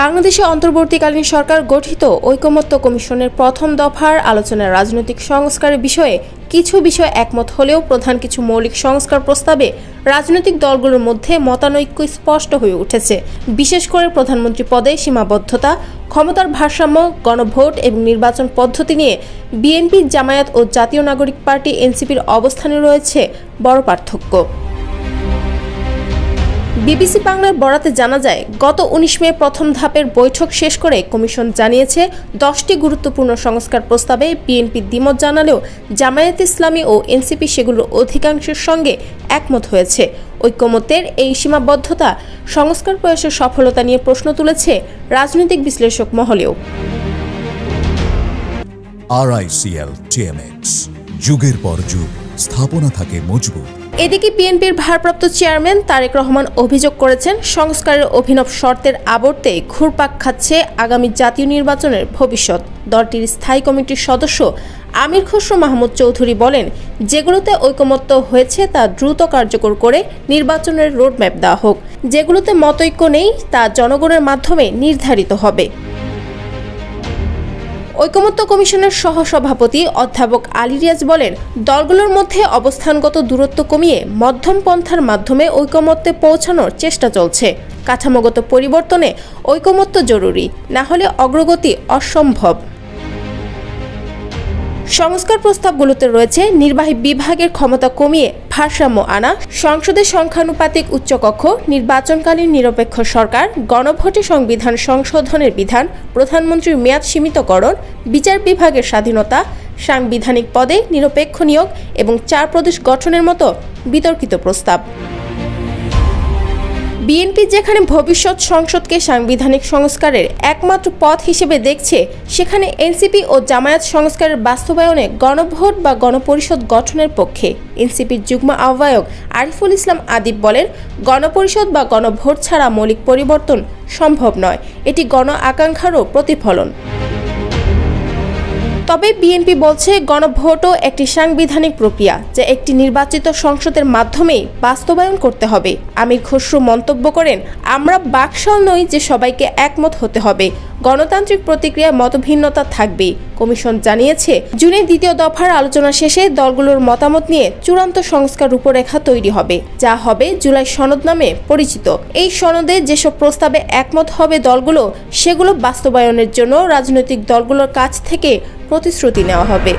বাংলাদেশে অন্তর্বর্তীকালীন সরকার গঠিত ঐকমত্য কমিশনের প্রথম দফার আলোচনায় রাজনৈতিক সংস্কারের বিষয়ে কিছু বিষয় একমত হলেও প্রধান কিছু মৌলিক সংস্কার প্রস্তাবে রাজনৈতিক দলগুলোর মধ্যে মতানৈক্য স্পষ্ট হয়ে উঠেছে। বিশেষ করে প্রধানমন্ত্রী পদে সীমাবদ্ধতা, ক্ষমতার ভারসাম্য, গণভোট এবং নির্বাচন পদ্ধতি নিয়ে বিএনপি, জামায়াত ও জাতীয় নাগরিক পার্টি এনসিপির অবস্থানে রয়েছে বড় পার্থক্য। বিবিসি বাংলার বরাতে জানা যায়, গত 19 মে প্রথম ধাপের বৈঠক শেষ করে কমিশন জানিয়েছে 10টি গুরুত্বপূর্ণ সংস্কার প্রস্তাবে বিএনপি দ্বিমত জানালেও জামায়াতে ইসলামী ও এনসিপি সেগুলোর অধিকাংশের সঙ্গে একমত হয়েছে। ঐকমত্যের এই সীমাবদ্ধতা সংস্কার প্রয়াসের সফলতা নিয়ে প্রশ্ন তুলেছে রাজনৈতিক বিশ্লেষক মহলেও। RICL TMX, যুগের পর যুগ স্থাপনা থাকে মজবুত। এদিকে বিএনপির ভারপ্রাপ্ত চেয়ারম্যান তারেক রহমান অভিযোগ করেছেন, সংস্কারের অভিনব শর্তের আবর্তে ঘুরপাক খাচ্ছে আগামী জাতীয় নির্বাচনের ভবিষ্যৎ। দলটির স্থায়ী কমিটির সদস্য আমির খসরু মাহমুদ চৌধুরী বলেন, যেগুলোতে ঐকমত্য হয়েছে তা দ্রুত কার্যকর করে নির্বাচনের রোডম্যাপ দেওয়া হোক, যেগুলোতে মতৈক্য নেই তা জনগণের মাধ্যমে নির্ধারিত হবে। ঐকমত্য কমিশনের সহসভাপতি অধ্যাপক আলী রিয়াজ বলেন, দলগুলোর মধ্যে অবস্থানগত দূরত্ব কমিয়ে মধ্যম পন্থার মাধ্যমে ঐকমত্যে পৌঁছানোর চেষ্টা চলছে। কাঠামোগত পরিবর্তনে ঐকমত্য জরুরি, না হলে অগ্রগতি অসম্ভব। সংস্কার প্রস্তাবগুলোতে রয়েছে নির্বাহী বিভাগের ক্ষমতা কমিয়ে ভারসাম্য আনা, সংসদের সংখ্যানুপাতিক উচ্চকক্ষ, নির্বাচনকালীন নিরপেক্ষ সরকার, গণভোটে সংবিধান সংশোধনের বিধান, প্রধানমন্ত্রীর মেয়াদ সীমিতকরণ, বিচার বিভাগের স্বাধীনতা, সাংবিধানিক পদে নিরপেক্ষ নিয়োগ এবং 4 প্রদেশ গঠনের মতো বিতর্কিত প্রস্তাব। বিএনপি যেখানে ভবিষ্যৎ সংসদকে সাংবিধানিক সংস্কারের একমাত্র পথ হিসেবে দেখছে, সেখানে এনসিপি ও জামায়াত সংস্কারের বাস্তবায়নে গণভোট বা গণপরিষদ গঠনের পক্ষে। এনসিপির যুগ্ম আহ্বায়ক আরিফুল ইসলাম আদিব বলেন, গণপরিষদ বা গণভোট ছাড়া মৌলিক পরিবর্তন সম্ভব নয়, এটি গণ আকাঙ্ক্ষারও প্রতিফলন। তবে বিএনপি বলছে, গণভোটও একটি সাংবিধানিক প্রক্রিয়া, যা একটি নির্বাচিত সংসদের মাধ্যমেই বাস্তবায়ন করতে হবে। আমির খসরু মন্তব্য করেন, আমরা বাকশাল নই যে সবাইকে একমত হতে হবে, গণতান্ত্রিক প্রতিক্রিয়ায় মতভিন্নতা থাকবেই। কমিশন জানিয়েছে, জুনে দ্বিতীয় দফার আলোচনা শেষে দলগুলোর মতামত নিয়ে চূড়ান্ত সংস্কার রূপরেখা তৈরি হবে, যা হবে জুলাই সনদ নামে পরিচিত। এই সনদে যেসব প্রস্তাবে একমত হবে দলগুলো, সেগুলো বাস্তবায়নের জন্য রাজনৈতিক দলগুলোর কাছ থেকে প্রতিশ্রুতি নেওয়া হবে।